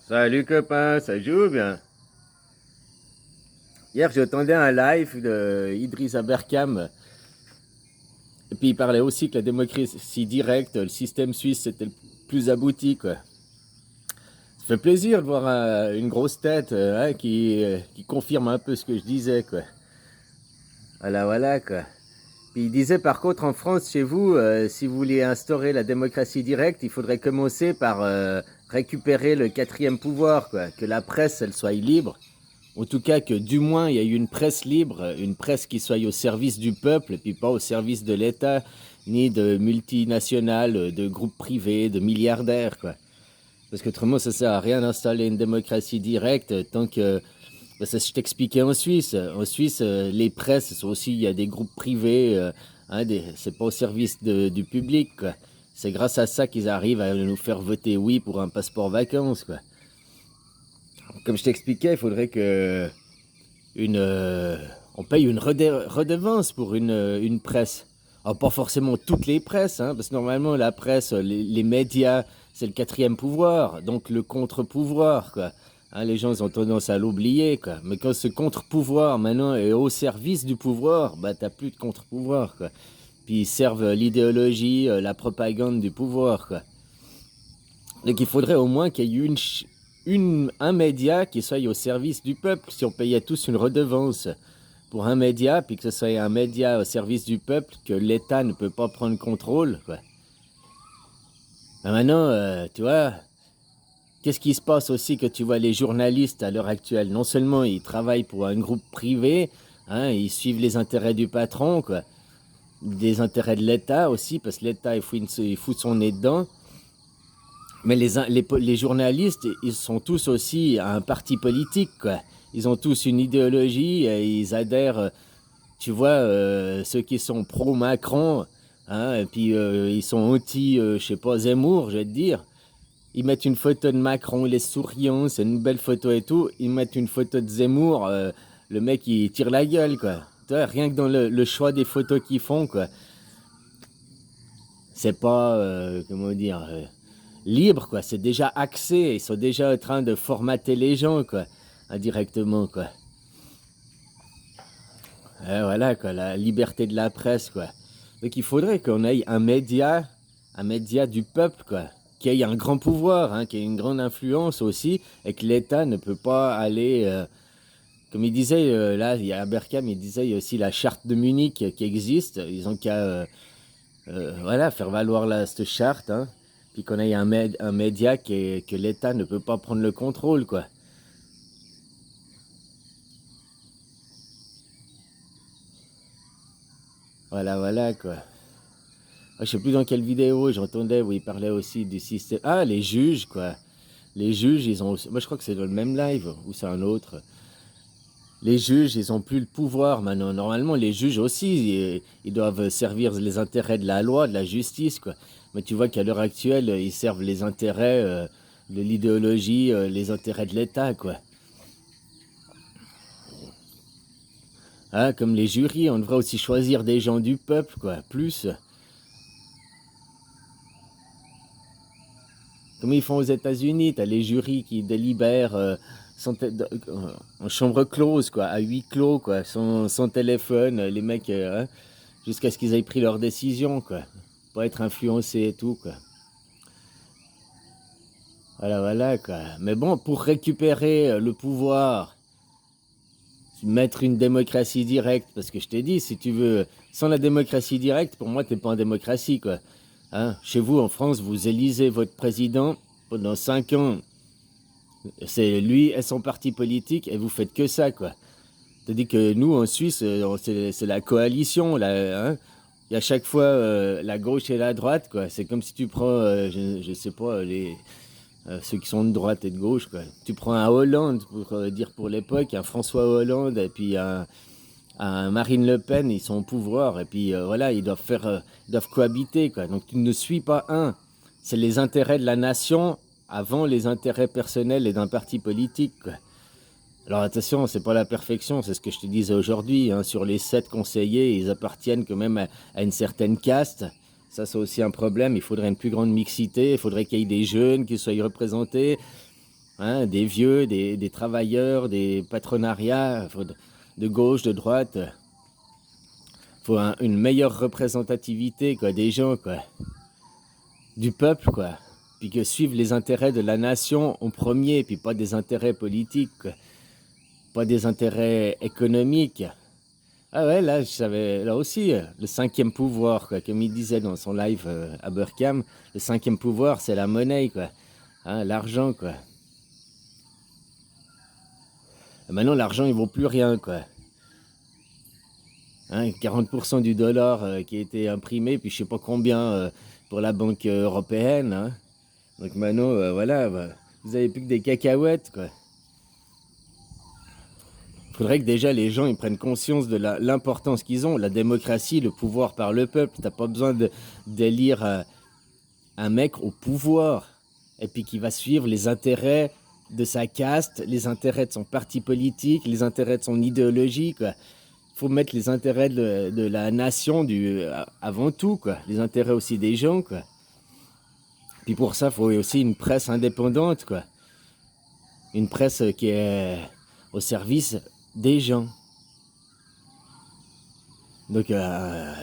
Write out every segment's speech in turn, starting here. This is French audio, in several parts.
Salut copain, ça joue ou bien? Hier j'attendais un live de Idriss Aberkam et puis il parlait aussi que la démocratie directe, le système suisse c'était le plus abouti quoi. Ça fait plaisir de voir une grosse tête hein, qui confirme un peu ce que je disais quoi. Voilà voilà quoi. Puis il disait par contre en France chez vous, si vous voulez instaurer la démocratie directe, il faudrait commencer par récupérer le quatrième pouvoir quoi, que la presse elle soit libre. En tout cas, que du moins, il y ait une presse libre, une presse qui soit au service du peuple, et puis pas au service de l'État, ni de multinationales, de groupes privés, de milliardaires, quoi. Parce qu'autrement, ça sert à rien d'installer une démocratie directe tant que... Ben, ça, je t'expliquais en Suisse. En Suisse, les presses sont aussi, il y a des groupes privés, hein, c'est pas au service du public, quoi. C'est grâce à ça qu'ils arrivent à nous faire voter oui pour un passeport vacances, quoi. Comme je t'expliquais, il faudrait que on paye une redevance pour une presse. Alors, pas forcément toutes les presses, hein, parce que normalement, la presse, les médias, c'est le quatrième pouvoir, donc le contre-pouvoir, quoi. Hein, les gens ont tendance à l'oublier, quoi. Mais quand ce contre-pouvoir, maintenant, est au service du pouvoir, bah, t'as plus de contre-pouvoir, quoi. Puis ils servent l'idéologie, la propagande du pouvoir, quoi. Donc il faudrait au moins qu'il y ait un média qui soit au service du peuple. Si on payait tous une redevance pour un média, puis que ce soit un média au service du peuple, que l'État ne peut pas prendre contrôle, quoi. Ben maintenant, tu vois, qu'est-ce qui se passe aussi que tu vois les journalistes à l'heure actuelle? Non seulement ils travaillent pour un groupe privé, hein, ils suivent les intérêts du patron, quoi, des intérêts de l'État aussi, parce que l'État il fout son nez dedans. Mais les journalistes, ils sont tous aussi à un parti politique, quoi. Ils ont tous une idéologie, et ils adhèrent, tu vois, ceux qui sont pro-Macron, hein, et puis ils sont anti, je sais pas, Zemmour, je vais te dire. Ils mettent une photo de Macron, il est souriant, c'est une belle photo et tout. Ils mettent une photo de Zemmour, le mec il tire la gueule, quoi. Tu vois, rien que dans le choix des photos qu'ils font, quoi. C'est pas, comment dire, libre, quoi. C'est déjà axé. Ils sont déjà en train de formater les gens, quoi. Indirectement, quoi. Et voilà, quoi. La liberté de la presse, quoi. Donc il faudrait qu'on ait un média du peuple, quoi. Qui ait un grand pouvoir, hein, qui ait une grande influence aussi, et que l'État ne peut pas aller. Comme il disait, là, il y a Aberkham, il disait, il y a aussi la charte de Munich qui existe. Ils ont qu'à voilà, faire valoir cette charte, hein, puis qu'on ait un média que l'État ne peut pas prendre le contrôle, quoi. Voilà, voilà, quoi. Ah, je sais plus dans quelle vidéo j'entendais où il parlait aussi du système. Ah, les juges, quoi. Les juges, ils ont aussi... Moi, je crois que c'est dans le même live, ou c'est un autre. Les juges, ils ont plus le pouvoir maintenant. Normalement, les juges aussi, ils doivent servir les intérêts de la loi, de la justice, quoi. Mais tu vois qu'à l'heure actuelle, ils servent les intérêts de l'idéologie, les intérêts de l'État, quoi. Hein, comme les jurys, on devrait aussi choisir des gens du peuple, quoi. Plus. Comme ils font aux États-Unis, t'as les jurys qui délibèrent en chambre close, quoi, à huis clos, quoi, sans téléphone, les mecs, hein, jusqu'à ce qu'ils aient pris leur décision, quoi. Pas être influencés et tout, quoi. Voilà, voilà, quoi. Mais bon, pour récupérer le pouvoir, mettre une démocratie directe, parce que je t'ai dit, si tu veux, sans la démocratie directe, pour moi, t'es pas en démocratie, quoi. Hein? Chez vous, en France, vous élisez votre président pendant 5 ans. C'est lui et son parti politique, et vous faites que ça, quoi. Tandis que nous, en Suisse, c'est la coalition, là, hein. Il y a chaque fois la gauche et la droite, quoi. C'est comme si tu prends, je sais pas, ceux qui sont de droite et de gauche, quoi. Tu prends un Hollande, pour dire pour l'époque, un François Hollande, et puis un Marine Le Pen, ils sont au pouvoir, et puis voilà, ils doivent cohabiter, quoi. Donc tu ne suis pas un. C'est les intérêts de la nation avant les intérêts personnels et d'un parti politique, quoi. Alors attention, c'est pas la perfection, c'est ce que je te disais aujourd'hui, hein. Sur les 7 conseillers, ils appartiennent quand même à une certaine caste. Ça, c'est aussi un problème. Il faudrait une plus grande mixité. Il faudrait qu'il y ait des jeunes qui soient représentés. hein, des vieux, des travailleurs, des patronariats, de gauche, de droite. Faut une meilleure représentativité, quoi, des gens, quoi, du peuple, quoi. Puis que suivent les intérêts de la nation en premier, puis pas des intérêts politiques, quoi. Pas des intérêts économiques. Ah ouais, là, je savais, là aussi, le cinquième pouvoir, quoi, comme il disait dans son live à Burkham, le cinquième pouvoir, c'est la monnaie, quoi, hein, l'argent, quoi. Et maintenant, l'argent, il vaut plus rien, quoi. Hein, 40% du dollar qui a été imprimé, puis je sais pas combien pour la Banque européenne, hein. Donc maintenant, voilà, bah, vous avez plus que des cacahuètes, quoi. Faudrait que déjà les gens ils prennent conscience de l'importance qu'ils ont. La démocratie, le pouvoir par le peuple. T'as pas besoin d'élire un mec au pouvoir et puis qui va suivre les intérêts de sa caste, les intérêts de son parti politique, les intérêts de son idéologie, quoi. Faut mettre les intérêts de la nation avant tout, quoi. Les intérêts aussi des gens, quoi. Puis pour ça, il faut aussi une presse indépendante, quoi. Une presse qui est au service des gens. Donc,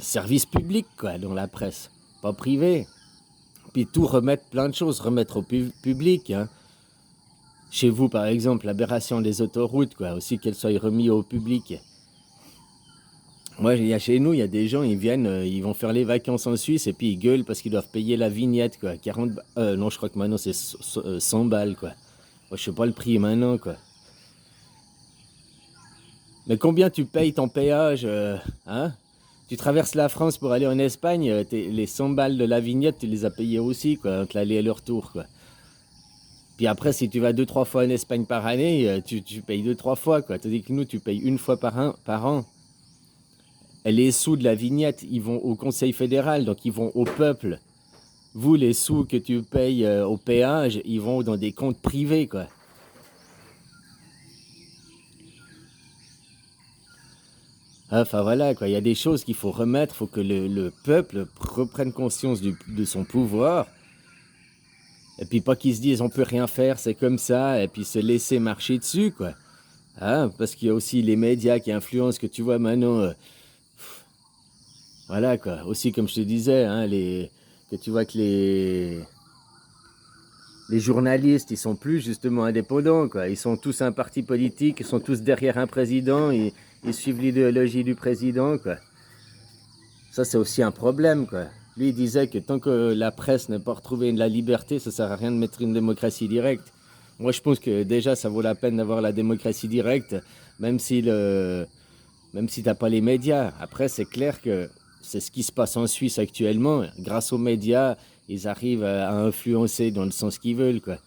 service public, quoi, dans la presse, pas privé. Puis tout remettre, plein de choses, remettre au public, hein. Chez vous, par exemple, l'aberration des autoroutes, quoi, aussi qu'elles soient remises au public. Moi, chez nous, il y a des gens, ils viennent, ils vont faire les vacances en Suisse et puis ils gueulent parce qu'ils doivent payer la vignette, quoi. 40, non, je crois que maintenant c'est 100 balles, quoi. Moi, je sais pas le prix maintenant, quoi. Mais combien tu payes ton péage, hein? Tu traverses la France pour aller en Espagne, les 100 balles de la vignette, tu les as payées aussi, quoi, entre l'aller et le retour, quoi. Puis après, si tu vas 2-3 fois en Espagne par année, tu payes 2-3 fois, quoi. Tandis que nous, tu payes une fois par an. Et les sous de la vignette, ils vont au Conseil fédéral, donc ils vont au peuple. Vous, les sous que tu payes au péage, ils vont dans des comptes privés, quoi. Enfin voilà, quoi. Il y a des choses qu'il faut remettre, il faut que le peuple reprenne conscience de son pouvoir. Et puis pas qu'ils se disent on peut rien faire, c'est comme ça, et puis se laisser marcher dessus, quoi. Hein, parce qu'il y a aussi les médias qui influencent, que tu vois maintenant. Voilà, quoi. Aussi, comme je te disais, hein, que tu vois que les journalistes, ils sont plus justement indépendants, quoi. Ils sont tous un parti politique, ils sont tous derrière un président, ils suivent l'idéologie du président, quoi. Ça, c'est aussi un problème, quoi. Lui, il disait que tant que la presse n'a pas retrouvé de la liberté, ça sert à rien de mettre une démocratie directe. Moi, je pense que déjà, ça vaut la peine d'avoir la démocratie directe, même si t'as pas les médias. Après, c'est clair que c'est ce qui se passe en Suisse actuellement. Grâce aux médias, ils arrivent à influencer dans le sens qu'ils veulent, quoi.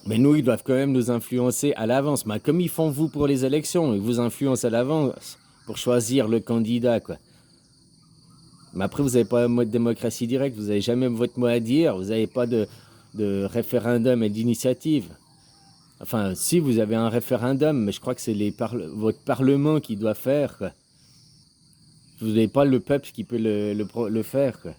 Mais nous, ils doivent quand même nous influencer à l'avance. Mais comme ils font vous pour les élections, ils vous influencent à l'avance pour choisir le candidat, quoi. Mais après, vous n'avez pas un mode démocratie directe, vous n'avez jamais votre mot à dire, vous n'avez pas de référendum et d'initiative. Enfin, si vous avez un référendum, mais je crois que c'est votre parlement qui doit faire, quoi. Vous n'avez pas le peuple qui peut le faire, quoi.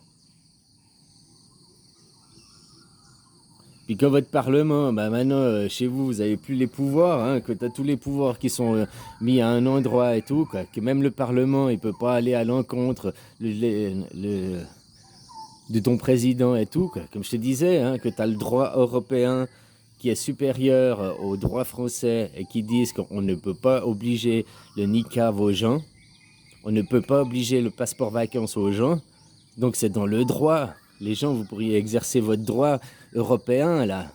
Puis que votre parlement, bah maintenant, chez vous, vous n'avez plus les pouvoirs, hein, que tu as tous les pouvoirs qui sont mis à un endroit et tout, quoi, que même le parlement, il peut pas aller à l'encontre de ton président et tout, quoi. Comme je te disais, hein, que tu as le droit européen qui est supérieur au droit français et qui disent qu'on ne peut pas obliger le niqab aux gens, on ne peut pas obliger le passeport vacances aux gens, donc c'est dans le droit. Les gens, vous pourriez exercer votre droit européen, là.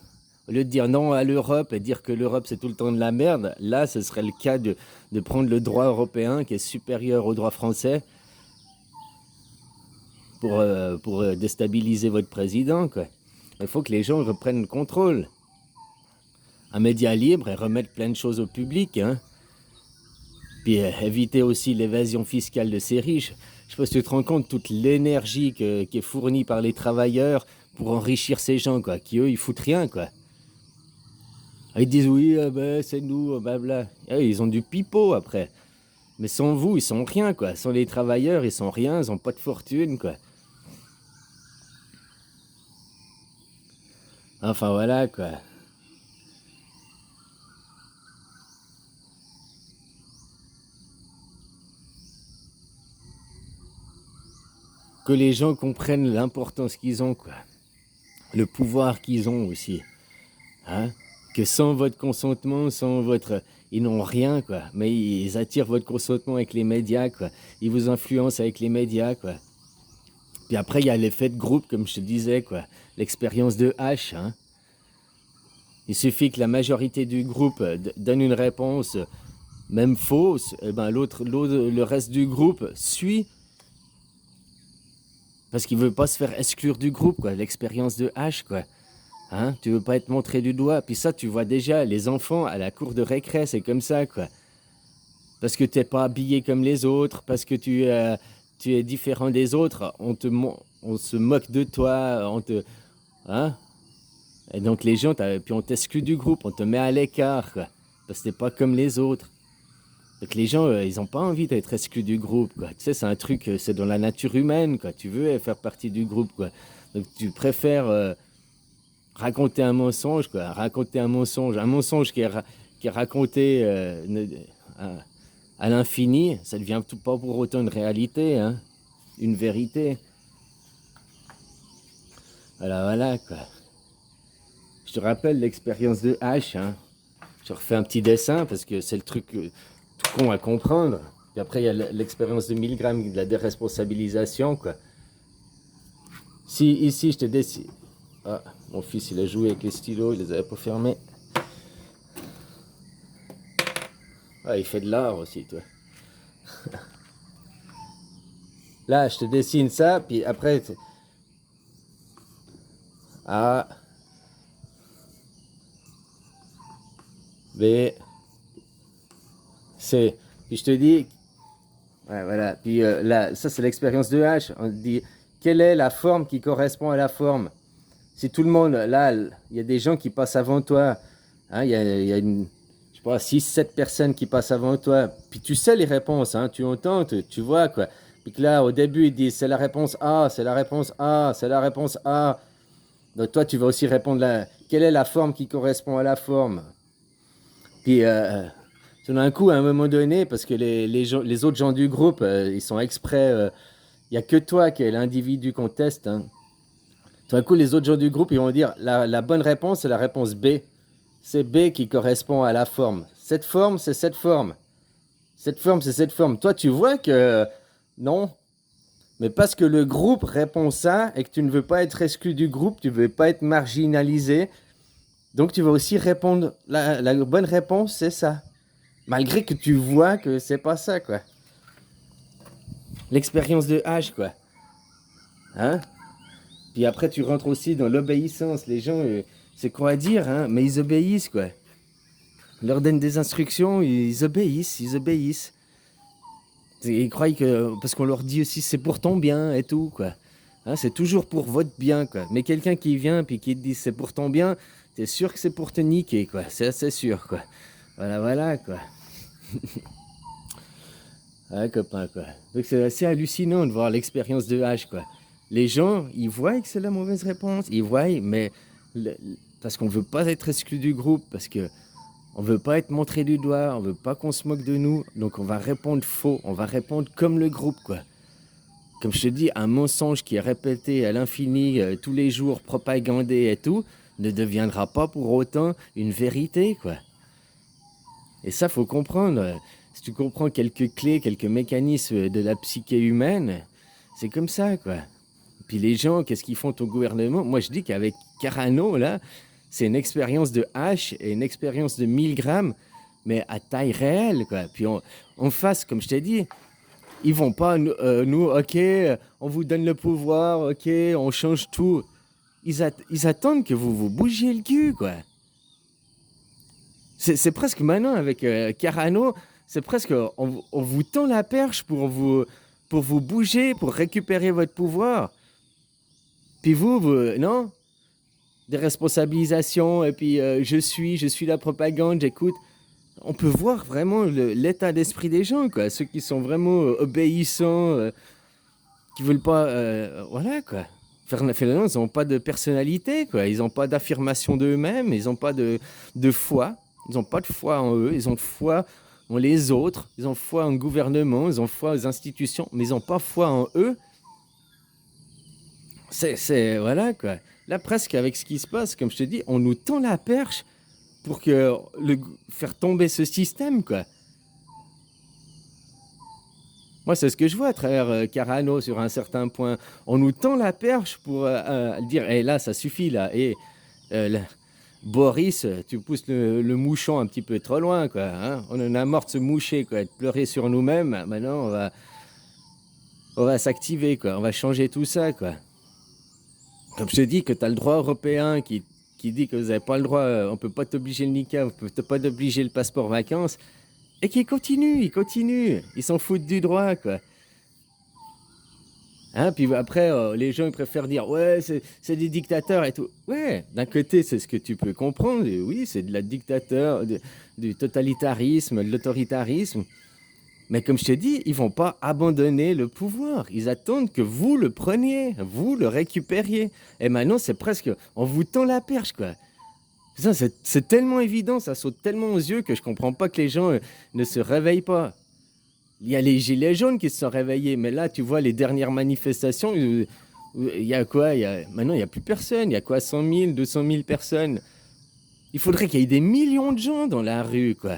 Au lieu de dire non à l'Europe et dire que l'Europe c'est tout le temps de la merde, là ce serait le cas de prendre le droit européen qui est supérieur au droit français pour déstabiliser votre président, quoi. Il faut que les gens reprennent le contrôle. Un média libre et remettre plein de choses au public, hein. Puis éviter aussi l'évasion fiscale de ces riches. Je sais pas si tu te rends compte toute l'énergie qui est fournie par les travailleurs pour enrichir ces gens, quoi, qui eux ils foutent rien, quoi. Ils disent oui, ben, c'est nous, blabla. Ils ont du pipeau après. Mais sans vous, ils sont rien, quoi. Sans les travailleurs, ils sont rien, ils ont pas de fortune, quoi. Enfin voilà, quoi. que les gens comprennent l'importance qu'ils ont, quoi. Le pouvoir qu'ils ont aussi. Hein? Que sans votre consentement, sans votre... Ils n'ont rien, quoi. Mais ils attirent votre consentement avec les médias, quoi. Ils vous influencent avec les médias, quoi. Puis après, il y a l'effet de groupe, comme je te disais, quoi. L'expérience de H, hein. Il suffit que la majorité du groupe donne une réponse, même fausse, et ben le reste du groupe suit, parce qu'il veut pas se faire exclure du groupe, quoi. L'expérience de H, quoi. Hein, tu veux pas être montré du doigt. Puis ça, tu vois déjà, les enfants à la cour de récré, c'est comme ça, quoi. Parce que t'es pas habillé comme les autres, parce que tu es différent des autres, on se moque de toi, hein? Et donc les gens, puis on t'exclut du groupe, on te met à l'écart, quoi. Parce que t'es pas comme les autres. Donc les gens, ils ont pas envie d'être exclus du groupe, quoi. Tu sais, c'est un truc, c'est dans la nature humaine, quoi. Tu veux faire partie du groupe, quoi. Donc tu préfères raconter un mensonge, quoi. Raconter un mensonge qui est raconté à l'infini, ça devient tout pas pour autant une réalité, hein. Une vérité. Voilà, quoi. Je te rappelle l'expérience de H, hein. Je refais un petit dessin parce que c'est le truc tout con à comprendre. Et après, il y a l'expérience de Milgram, de la déresponsabilisation, quoi. Si ici, je te dessine... Ah, mon fils, il a joué avec les stylos, il les avait pas fermés. Ah, il fait de l'art aussi, toi. Là, je te dessine ça, puis après... A, B, C. Puis je te dis... Ouais, voilà. Puis là, ça, c'est l'expérience de H. On te dit, quelle est la forme qui correspond à la forme? Si tout le monde... Là, il y a des gens qui passent avant toi. Hein, il y a une... Je sais pas, 6-7 personnes qui passent avant toi. Puis tu sais les réponses, hein, tu entends, tu vois, quoi. Puis que là, au début, ils disent, c'est la réponse A, c'est la réponse A, c'est la réponse A. Donc toi, tu vas aussi répondre là, quelle est la forme qui correspond à la forme? Puis tout d'un coup, à un moment donné, parce que les autres gens du groupe, ils sont exprès, il n'y a que toi qui es l'individu qu'on teste. Hein. Tout d'un coup, les autres gens du groupe, ils vont dire, la bonne réponse, c'est la réponse B. C'est B qui correspond à la forme. Cette forme, c'est cette forme. Cette forme, c'est cette forme. Toi, tu vois que non. Mais parce que le groupe répond ça et que tu ne veux pas être exclu du groupe, tu ne veux pas être marginalisé, donc tu vas aussi répondre, la bonne réponse, c'est ça. Malgré que tu vois que c'est pas ça, quoi. L'expérience de H, quoi. Hein? Puis après, tu rentres aussi dans l'obéissance. Les gens, c'est quoi à dire, hein? Mais ils obéissent, quoi. On leur donne des instructions, ils obéissent. Ils croient que... Parce qu'on leur dit aussi, c'est pour ton bien et tout, quoi. Hein, c'est toujours pour votre bien, quoi. Mais quelqu'un qui vient puis qui te dit c'est pour ton bien, t'es sûr que c'est pour te niquer, quoi. C'est assez sûr, quoi. Voilà, quoi. Ouais, copain, quoi. Donc c'est assez hallucinant de voir l'expérience de H, quoi. Les gens, ils voient que c'est la mauvaise réponse. Ils voient, mais... parce qu'on veut pas être exclu du groupe, parce que on veut pas être montré du doigt, on veut pas qu'on se moque de nous. Donc on va répondre faux, on va répondre comme le groupe, quoi. Comme je te dis, un mensonge qui est répété à l'infini, tous les jours, propagandé et tout, ne deviendra pas pour autant une vérité, quoi. Et ça, faut comprendre. Si tu comprends quelques clés, quelques mécanismes de la psyché humaine, c'est comme ça, quoi. Puis les gens, qu'est-ce qu'ils font au gouvernement? Moi, je dis qu'avec Carano, là, c'est une expérience de H et une expérience de 1000 grammes, mais à taille réelle, quoi. Puis en face, comme je t'ai dit, ils vont pas, nous, ok, on vous donne le pouvoir, ok, on change tout. Ils attendent que vous bougiez le cul, quoi. C'est presque maintenant avec Carano, c'est presque, on vous tend la perche pour vous bouger, pour récupérer votre pouvoir. Puis vous non? Des responsabilisations, et puis je suis la propagande, j'écoute. On peut voir vraiment l'état d'esprit des gens, quoi. Ceux qui sont vraiment obéissants, qui veulent pas... voilà, quoi. Finalement, ils n'ont pas de personnalité, quoi. Ils n'ont pas d'affirmation d'eux-mêmes, ils n'ont pas de foi. Ils n'ont pas de foi en eux, ils ont foi en les autres, ils ont foi en gouvernement, ils ont foi aux institutions, mais ils n'ont pas foi en eux. Voilà, quoi. Là, presque avec ce qui se passe, comme je te dis, on nous tend la perche pour que faire tomber ce système, quoi. Moi, c'est ce que je vois à travers Carano sur un certain point. On nous tend la perche pour dire, eh, là, ça suffit, là. Et là, Boris, tu pousses le mouchon un petit peu trop loin, quoi. Hein. On en a marre de se moucher, quoi, de pleurer sur nous-mêmes. Maintenant, on va s'activer, quoi. On va changer tout ça, quoi. Comme je te dis, que tu as le droit européen qui dit que vous n'avez pas le droit, on ne peut pas t'obliger le niqab, on ne peut pas t'obliger le passeport vacances, et qui continue, ils s'en foutent du droit, quoi. Hein, puis après, les gens ils préfèrent dire ouais, c'est des dictateurs et tout. Ouais, d'un côté, c'est ce que tu peux comprendre. Et oui, c'est de la dictateur, du totalitarisme, de l'autoritarisme. Mais comme je te dis, ils vont pas abandonner le pouvoir. Ils attendent que vous le preniez, vous le récupériez. Et maintenant, c'est presque, on vous tend la perche, quoi. Putain, c'est tellement évident, ça saute tellement aux yeux que je comprends pas que les gens ne se réveillent pas. Il y a les gilets jaunes qui se sont réveillés, mais là, tu vois, les dernières manifestations, il y a quoi? Maintenant, il n'y a plus personne. Il y a quoi? 100 000, 200 000 personnes. Il faudrait qu'il y ait des millions de gens dans la rue, quoi.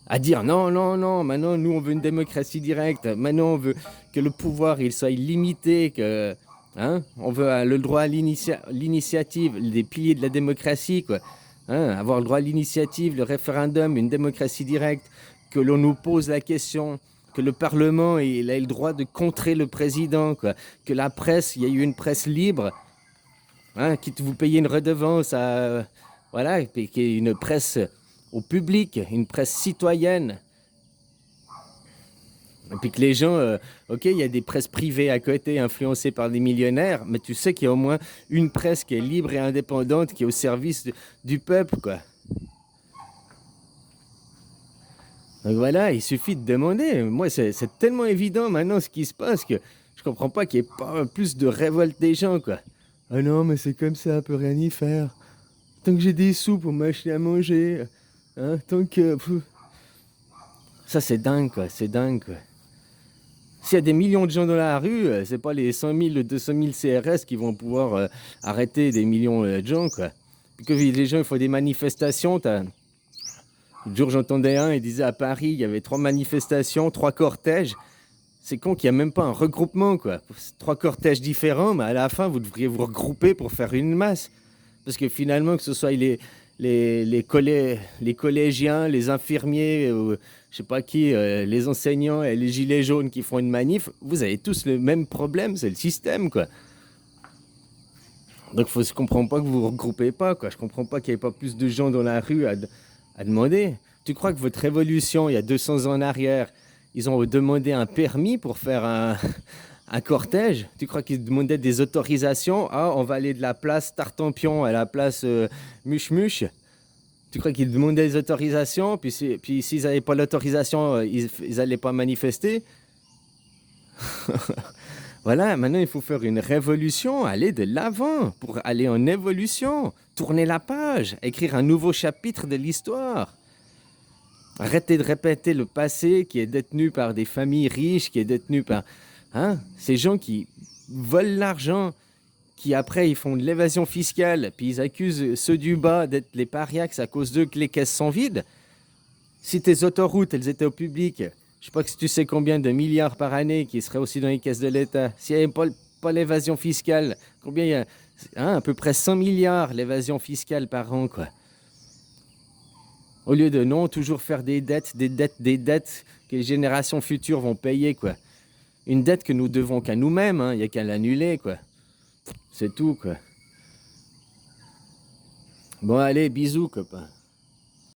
À dire non, non, non, maintenant, nous, on veut une démocratie directe. Maintenant, on veut que le pouvoir, il soit illimité, que... Hein, on veut le droit à l'initiative, les piliers de la démocratie, quoi. Hein, avoir le droit à l'initiative, le référendum, une démocratie directe, que l'on nous pose la question, que le Parlement il a le droit de contrer le président, quoi. Que la presse, il y a eu une presse libre, hein, quitte vous payez une redevance à, voilà, et qu'il y ait une presse au public, une presse citoyenne. Et puis que les gens, ok, il y a des presses privées à côté influencées par des millionnaires, mais tu sais qu'il y a au moins une presse qui est libre et indépendante, qui est au service du peuple, quoi. Donc voilà, il suffit de demander. Moi, c'est tellement évident maintenant ce qui se passe que je comprends pas qu'il n'y ait pas plus de révolte des gens, quoi. Ah non, mais c'est comme ça, on peut rien y faire. Tant que j'ai des sous pour m'acheter à manger, hein, tant que... Ça, c'est dingue, quoi, c'est dingue, quoi. S'il y a des millions de gens dans la rue, c'est pas les 100 000, 200 000 CRS qui vont pouvoir arrêter des millions de gens, quoi. Puis que les gens, il faut des manifestations. L'autre jour, j'entendais il disait à Paris, il y avait 3 manifestations, 3 cortèges. C'est con qu'il n'y a même pas un regroupement, quoi. 3 cortèges différents, mais à la fin, vous devriez vous regrouper pour faire une masse. Parce que finalement, que ce soit les collégiens, les infirmiers, je sais pas qui, les enseignants et les gilets jaunes qui font une manif, vous avez tous le même problème, c'est le système, quoi. Donc je comprends pas que vous vous regroupez pas, quoi. Je comprends pas qu'il n'y ait pas plus de gens dans la rue à demander. Tu crois que votre révolution, il y a 200 ans en arrière, ils ont demandé un permis pour faire un cortège? Tu crois qu'ils demandaient des autorisations? Ah, on va aller de la place Tartampion à la place Muche-Muche. Tu crois qu'ils demandaient des autorisations? Puis s'ils n'avaient pas l'autorisation, ils n'allaient pas manifester? Voilà, maintenant il faut faire une révolution, aller de l'avant pour aller en évolution, tourner la page, écrire un nouveau chapitre de l'histoire. Arrêtez de répéter le passé qui est détenu par des familles riches, qui est détenu par ces gens qui volent l'argent, qui après ils font de l'évasion fiscale, puis ils accusent ceux du bas d'être les parias à cause d'eux que les caisses sont vides. Si tes autoroutes, elles étaient au public, je sais pas si tu sais combien de milliards par année qui seraient aussi dans les caisses de l'État. S'il n'y avait pas l'évasion fiscale, combien il y a à peu près 100 milliards l'évasion fiscale par an, quoi. Au lieu de non, toujours faire des dettes que les générations futures vont payer, quoi. Une dette que nous devons qu'à nous-mêmes, il n'y a qu'à l'annuler, quoi. C'est tout, quoi. Bon, allez, bisous, copain.